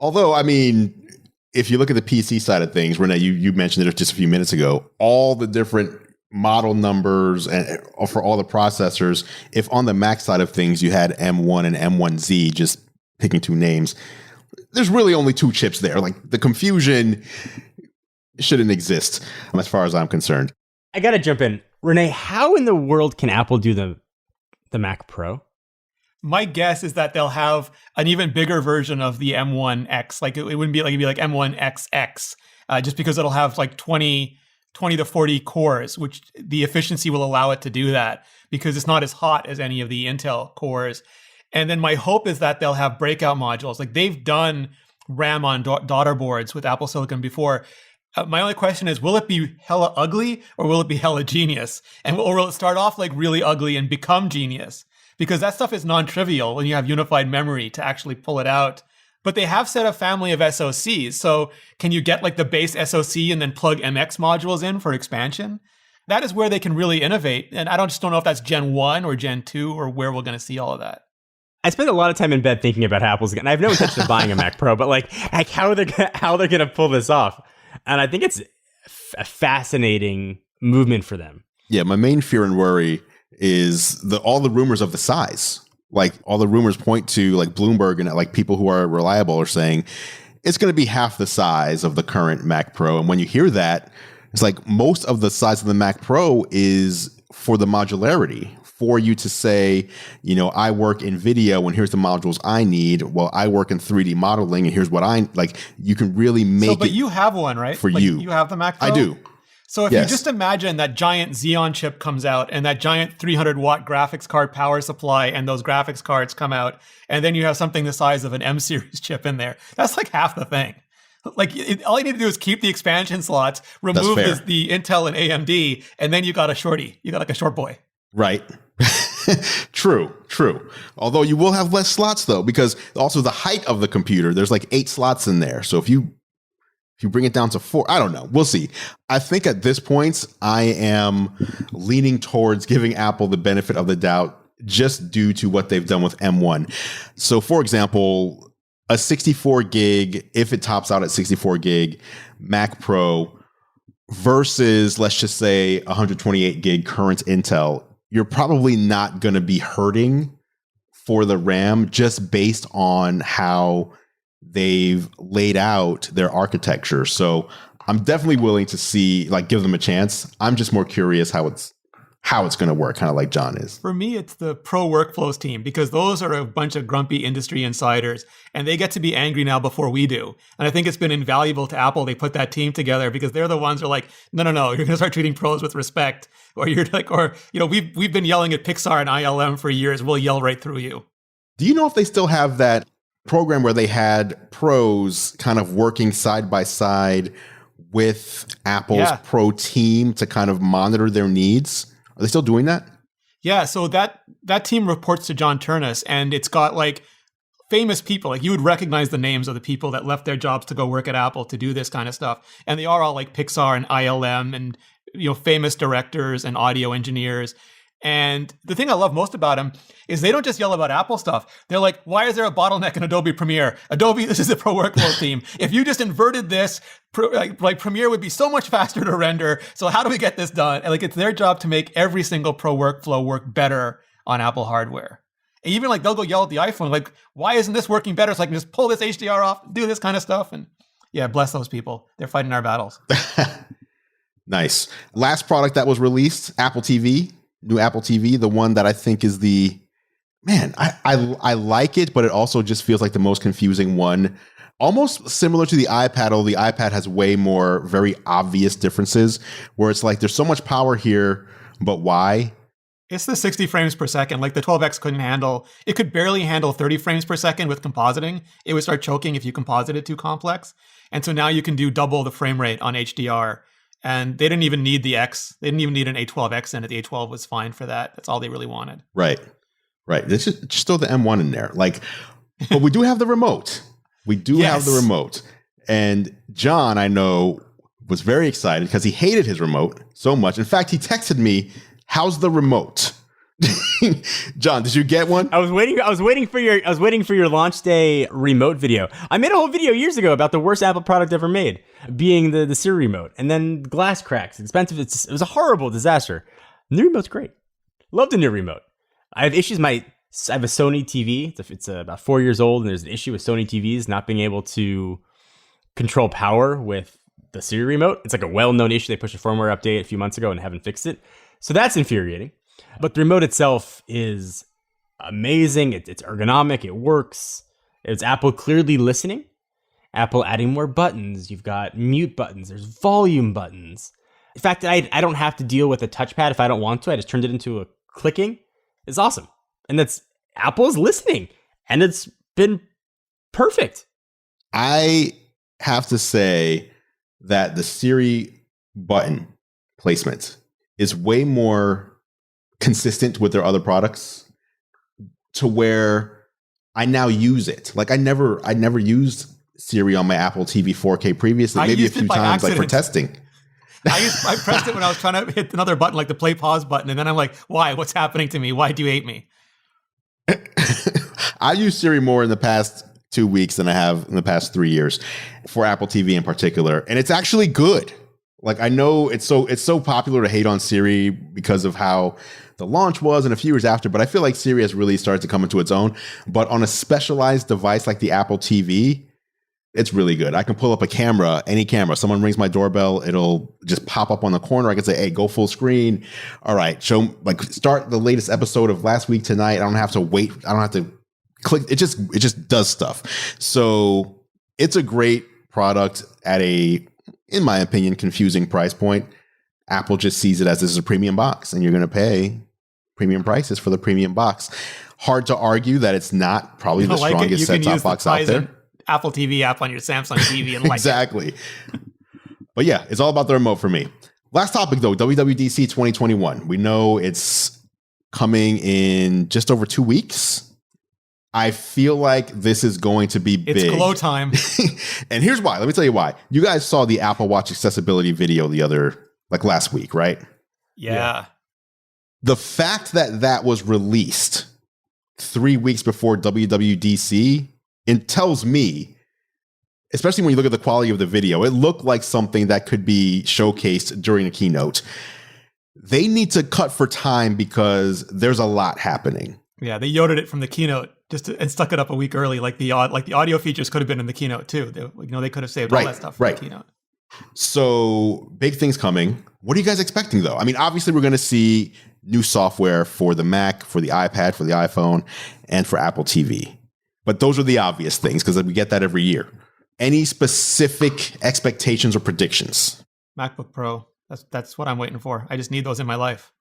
Although, I mean, if you look at the PC side of things, Rene, you mentioned it just a few minutes ago, all the different model numbers and for all the processors, if on the Mac side of things you had M1 and M1Z, just picking two names, there's really only two chips there. Like the confusion shouldn't exist as far as I'm concerned. I got to jump in. Rene, how in the world can Apple do the Mac Pro? My guess is that they'll have an even bigger version of the M1X. Like it wouldn't be like, it'd be like M1XX, just because it'll have like 20 to 40 cores, which the efficiency will allow it to do that because it's not as hot as any of the Intel cores. And then my hope is that they'll have breakout modules. Like they've done RAM on daughter boards with Apple Silicon before. My only question is, will it be hella ugly or will it be hella genius? Or will it start off like really ugly and become genius? Because that stuff is non-trivial when you have unified memory to actually pull it out. But they have set a family of SoCs. So can you get like the base SoC and then plug MX modules in for expansion? That is where they can really innovate. And I just don't know if that's Gen 1 or Gen 2 or where we're going to see all of that. I spent a lot of time in bed thinking about Apple's, and I've no intention of buying a Mac Pro, but like how they're going to pull this off. And I think it's a fascinating movement for them. Yeah, my main fear and worry is all the rumors of the size. Like all the rumors point to like Bloomberg and like people who are reliable are saying it's going to be half the size of the current Mac Pro. And when you hear that, it's like most of the size of the Mac Pro is for the modularity, for you to say, I work in video and here's the modules I need. Well, I work in 3D modeling and here's what I like. You can really make but you have one, right? For you. You have the Mac Pro? I do. So if you just imagine that giant Xeon chip comes out and that giant 300-watt graphics card power supply and those graphics cards come out, and then you have something the size of an M series chip in there, that's like half the thing. Like all you need to do is keep the expansion slots, remove the Intel and AMD, and then you got a shorty. You got like a short boy. Right. True. Although you will have less slots though, because also the height of the computer, there's like 8 slots in there. So if you bring it down to 4, I don't know. We'll see. I think at this point, I am leaning towards giving Apple the benefit of the doubt just due to what they've done with M1. So for example, a 64 gig, if it tops out at 64 gig Mac Pro versus, let's just say, 128 gig current Intel, you're probably not going to be hurting for the RAM just based on how they've laid out their architecture. So I'm definitely willing to see, give them a chance. I'm just more curious how it's going to work, kind of like John is. For me, it's the Pro Workflows team, because those are a bunch of grumpy industry insiders, and they get to be angry now before we do. And I think it's been invaluable to Apple they put that team together, because they're the ones who are like, no, you're going to start treating pros with respect. Or we've been yelling at Pixar and ILM for years. We'll yell right through you. Do you know if they still have that program where they had pros kind of working side by side with Apple's pro team to kind of monitor their needs? Are they still doing that? Yeah, so that team reports to John Turnus, and it's got famous people. Like you would recognize the names of the people that left their jobs to go work at Apple to do this kind of stuff. And they are all like Pixar and ILM and famous directors and audio engineers. And the thing I love most about them is they don't just yell about Apple stuff. They're like, why is there a bottleneck in Adobe Premiere? Adobe, this is a Pro Workflow team. If you just inverted this, Premiere would be so much faster to render. So how do we get this done? And it's their job to make every single Pro Workflow work better on Apple hardware. And even they'll go yell at the iPhone, why isn't this working better? So I can just pull this HDR off, do this kind of stuff. And yeah, bless those people. They're fighting our battles. Nice. Last product that was released, Apple TV. New Apple TV, the one that I think is I like it, but it also just feels like the most confusing one. Almost similar to the iPad, although the iPad has way more very obvious differences, where it's there's so much power here, but why? It's the 60 frames per second. The 12X it could barely handle 30 frames per second with compositing. It would start choking if you composited too complex. And so now you can do double the frame rate on HDR. And they didn't even need the X. They didn't even need an A12X in it. The A12 was fine for that. That's all they really wanted. Right. There's just throw the M1 in there. But we do have the remote. We do have the remote. And John, I know, was very excited because he hated his remote so much. In fact, he texted me, "How's the remote?" John, did you get one? I was waiting for your launch day remote video. I made a whole video years ago about the worst Apple product ever made, being the Siri remote, and then glass cracks, expensive. It was a horrible disaster. New remote's great. Love the new remote. I have issues. I have a Sony TV. It's about 4 years old, and there's an issue with Sony TVs not being able to control power with the Siri remote. It's a well-known issue. They pushed a firmware update a few months ago and haven't fixed it. So that's infuriating. But the remote itself is amazing. It's ergonomic. It works. It's Apple clearly listening. Apple adding more buttons. You've got mute buttons. There's volume buttons. In fact, I don't have to deal with a touchpad if I don't want to. I just turned it into a clicking. It's awesome. And Apple's listening. And it's been perfect. I have to say that the Siri button placement is way more consistent with their other products to where I now use it. I never used Siri on my Apple TV 4K previously, maybe a few times for testing. I pressed it when I was trying to hit another button, the play pause button. And then I'm like, why? What's happening to me? Why do you hate me? I use Siri more in the past 2 weeks than I have in the past 3 years for Apple TV in particular. And it's actually good. I know it's so popular to hate on Siri because of how the launch was and a few years after, but I feel like Siri has really started to come into its own. But on a specialized device like the Apple TV, It's really good. I can pull up a camera, any camera. Someone rings my doorbell, it'll just pop up on the corner. I can say, hey, go full screen. All right, start the latest episode of last week tonight. I don't have to wait. I don't have to click. It just does stuff. So it's a great product at a, in my opinion, confusing price point. Apple just sees it as this is a premium box and you're going to pay premium prices for the premium box. Hard to argue that it's not probably the strongest set-top box out there. Apple TV app on your Samsung TV and like exactly. But yeah, it's all about the remote for me. Last topic though, WWDC 2021. We know it's coming in just over 2 weeks. I feel like this is going to be big. It's glow time. And here's why. Let me tell you why. You guys saw the Apple Watch accessibility video last week, right? Yeah. The fact that was released 3 weeks before WWDC, it tells me, especially when you look at the quality of the video, it looked like something that could be showcased during a keynote. They need to cut for time because there's a lot happening. Yeah, they Yoda'd it from the keynote and stuck it up a week early. Like the audio features could have been in the keynote too. They could have saved all that stuff from the keynote. So big things coming. What are you guys expecting though? I mean, obviously we're going to see new software for the Mac, for the iPad, for the iPhone, and for Apple TV. But those are the obvious things because we get that every year. Any specific expectations or predictions? MacBook Pro. That's what I'm waiting for. I just need those in my life.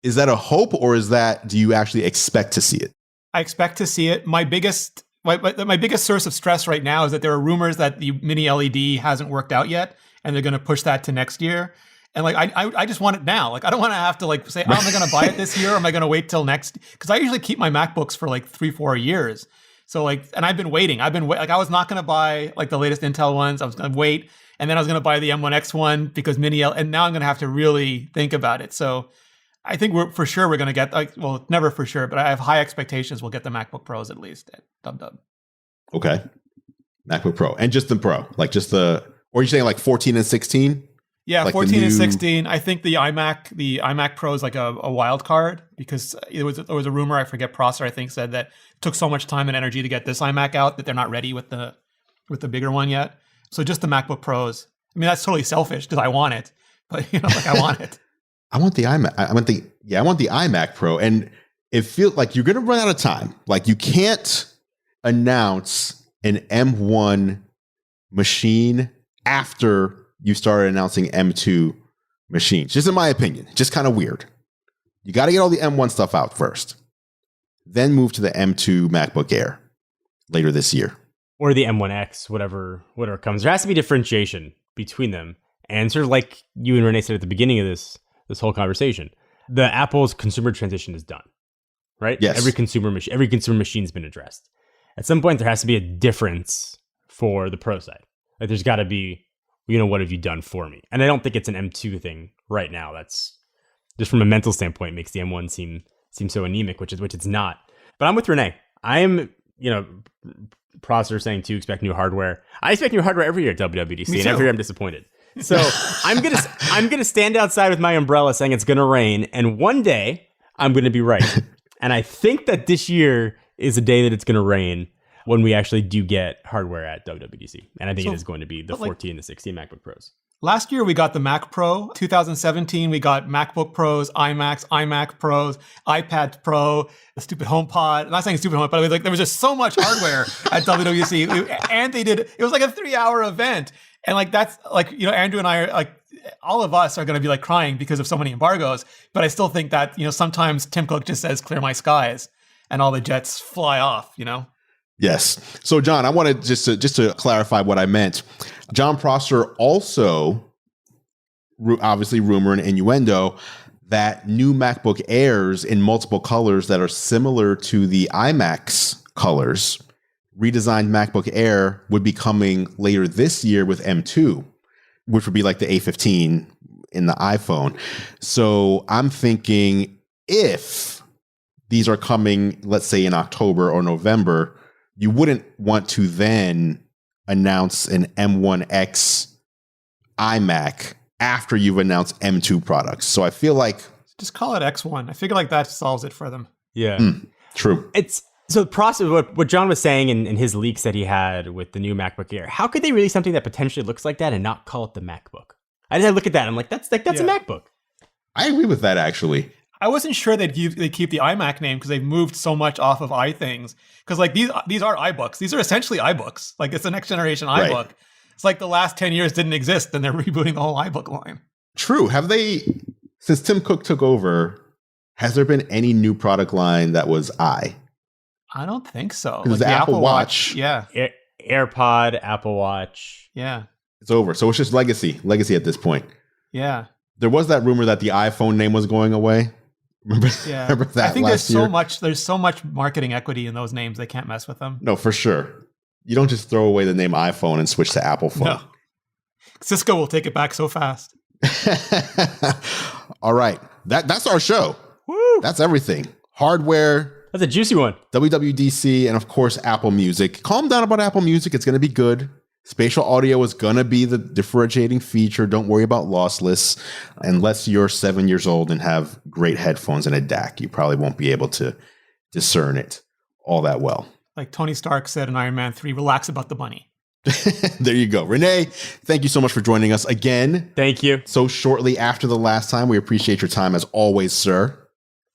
Is that a hope or do you actually expect to see it? I expect to see it. My biggest source of stress right now is that there are rumors that the mini LED hasn't worked out yet and they're going to push that to next year. And like, I just want it now. Like, I don't want to have to like say, oh, am I going to buy it this year? Or am I going to wait till next? Because I usually keep my MacBooks for like 3-4 years. So like, and I've been waiting. I was not going to buy like the latest Intel ones. I was going to wait. And then I was going to buy the M1X one because and now I'm going to have to really think about it. So I think we're going to get never for sure, but I have high expectations. We'll get the MacBook Pros at least at dub. Okay. MacBook Pro and just the Pro, like just or are you saying like 14 and 16? Yeah, like 14 and 16. I think the iMac Pro is like a wild card because there was a rumor, I forget, Prosser, I think, said that it took so much time and energy to get this iMac out that they're not ready with the bigger one yet. So just the MacBook Pros. I mean, that's totally selfish because I want it, but I want it. I want the iMac. I want the iMac Pro, and it feels like you're going to run out of time. Like you can't announce an M1 machine after you started announcing M2 machines. Just in my opinion, just kind of weird. You got to get all the M1 stuff out first, then move to the M2 MacBook Air later this year. Or the M1X, whatever comes. There has to be differentiation between them. And sort of like you and Rene said at the beginning of this whole conversation, the Apple's consumer transition is done, right? Yes. Every consumer machine's been addressed. At some point, there has to be a difference for the Pro side. Like there's got to be, what have you done for me? And I don't think it's an M2 thing right now. That's just from a mental standpoint, makes the M1 seem so anemic, which it's not. But I'm with Rene. I am, Prosser saying to expect new hardware. I expect new hardware every year at WWDC, and every year I'm disappointed. So I'm gonna stand outside with my umbrella saying it's gonna rain, and one day I'm gonna be right. And I think that this year is a day that it's gonna rain when we actually do get hardware at WWDC. And I think it is going to be the 14 and the 16 MacBook Pros. Last year we got the Mac Pro. 2017 we got MacBook Pros, iMacs, iMac Pros, iPad Pro, the stupid HomePod. I'm not saying stupid HomePod, but there was just so much hardware at WWDC, and it was like a 3-hour event. And that's Andrew and I are all of us are going to be crying because of so many embargoes. But I still think that sometimes Tim Cook just says clear my skies, and all the jets fly off. Yes. So, John, I wanted just to clarify what I meant. John Prosser also, obviously rumor and innuendo, that new MacBook Airs in multiple colors that are similar to the iMac's colors, redesigned MacBook Air, would be coming later this year with M2, which would be like the A15 in the iPhone. So I'm thinking if these are coming, let's say in October or November, you wouldn't want to then announce an M1X iMac after you've announced M2 products. So I feel like just call it X1. I figure that solves it for them. Yeah. True. So the process, what John was saying in his leaks that he had with the new MacBook Air, how could they release something that potentially looks like that and not call it the MacBook? I just look at that and I'm like, that's a MacBook. I agree with that, actually. I wasn't sure they'd keep the iMac name because they've moved so much off of iThings. Because like these are iBooks. These are essentially iBooks. Like it's the next generation iBook. Right. It's like the last 10 years didn't exist and they're rebooting the whole iBook line. True. Have they, since Tim Cook took over, has there been any new product line that was I? I don't think so. Because the Apple Watch. Yeah. AirPod, Apple Watch. Yeah. It's over. So it's just legacy at this point. Yeah. There was that rumor that the iPhone name was going away. Remember that I think last year? there's so much marketing equity in those names, they can't mess with them. No, for sure. You don't just throw away the name iPhone and switch to Apple phone. No. Cisco will take it back so fast. All right. That's our show. Woo! That's everything. Hardware, That's a juicy one. WWDC, and of course, Apple Music. Calm down about Apple Music. It's going to be good. Spatial audio is going to be the differentiating feature. Don't worry about lossless. Unless you're 7 years old and have great headphones and a DAC, you probably won't be able to discern it all that well. Like Tony Stark said in Iron Man 3, relax about the bunny. There you go. Renee, thank you so much for joining us again. Thank you. So shortly after the last time. We appreciate your time as always, sir.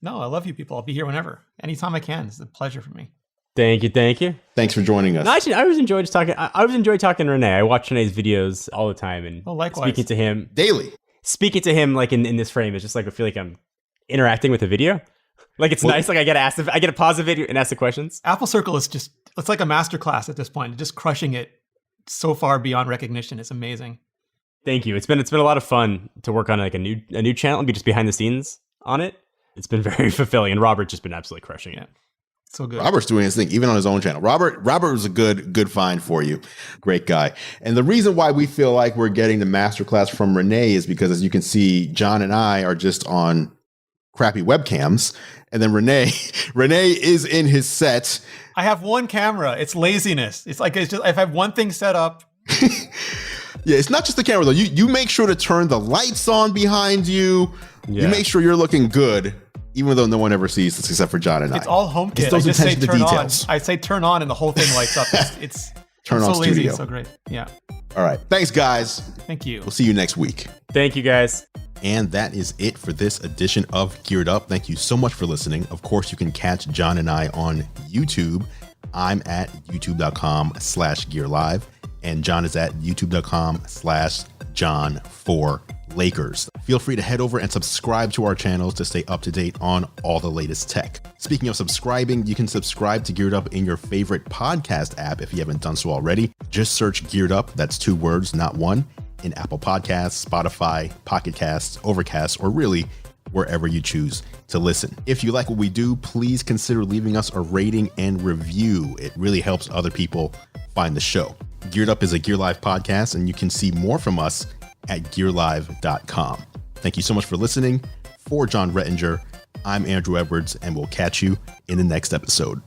No, I love you people. I'll be here whenever. Anytime I can. It's a pleasure for me. Thank you. Thanks for joining us. No, actually, I always enjoyed talking. I always enjoy talking to Rene. I watch Rene's videos all the time, and likewise. speaking to him Daily. like in this frame is just like I feel like I'm interacting with a video. Like it's nice. Like I get to pause the video and ask the questions. Apple Circle is it's like a masterclass at this point. Just crushing it so far beyond recognition. It's amazing. Thank you. It's been a lot of fun to work on like a new channel and be just behind the scenes on it. It's been very fulfilling, and Robert's just been absolutely crushing it. So good. Robert's doing his thing, even on his own channel. Robert was a good find for you. Great guy. And the reason why we feel like we're getting the masterclass from Rene is because, as you can see, John and I are just on crappy webcams. And then Rene is in his set. I have one camera. It's laziness. It's just if I have one thing set up. Yeah, it's not just the camera though. You make sure to turn the lights on behind you. Yeah. You make sure you're looking good, even though no one ever sees this except for John and I. It's all HomeKit. It's those I just say attention to turn details. on. I say turn on, and the whole thing lights up. It's turn so on lazy. studio. It's so great. Yeah. All right. Thanks, guys. Thank you. We'll see you next week. Thank you, guys. And that is it for this edition of Geared Up. Thank you so much for listening. Of course, you can catch John and I on YouTube. I'm at youtube.com/gearlive, and John is at youtube.com/John4Lakers. Feel free to head over and subscribe to our channels to stay up to date on all the latest tech. Speaking of subscribing, you can subscribe to Geared Up in your favorite podcast app if you haven't done so already. Just search Geared Up, that's 2 words, not one, in Apple Podcasts, Spotify, Pocket Casts, Overcast, or really wherever you choose to listen. If you like what we do, please consider leaving us a rating and review. It really helps other people find the show. Geared Up is a Gear Live podcast, and you can see more from us at gearlive.com. Thank you so much for listening. For John Rettinger, I'm Andrew Edwards, and we'll catch you in the next episode.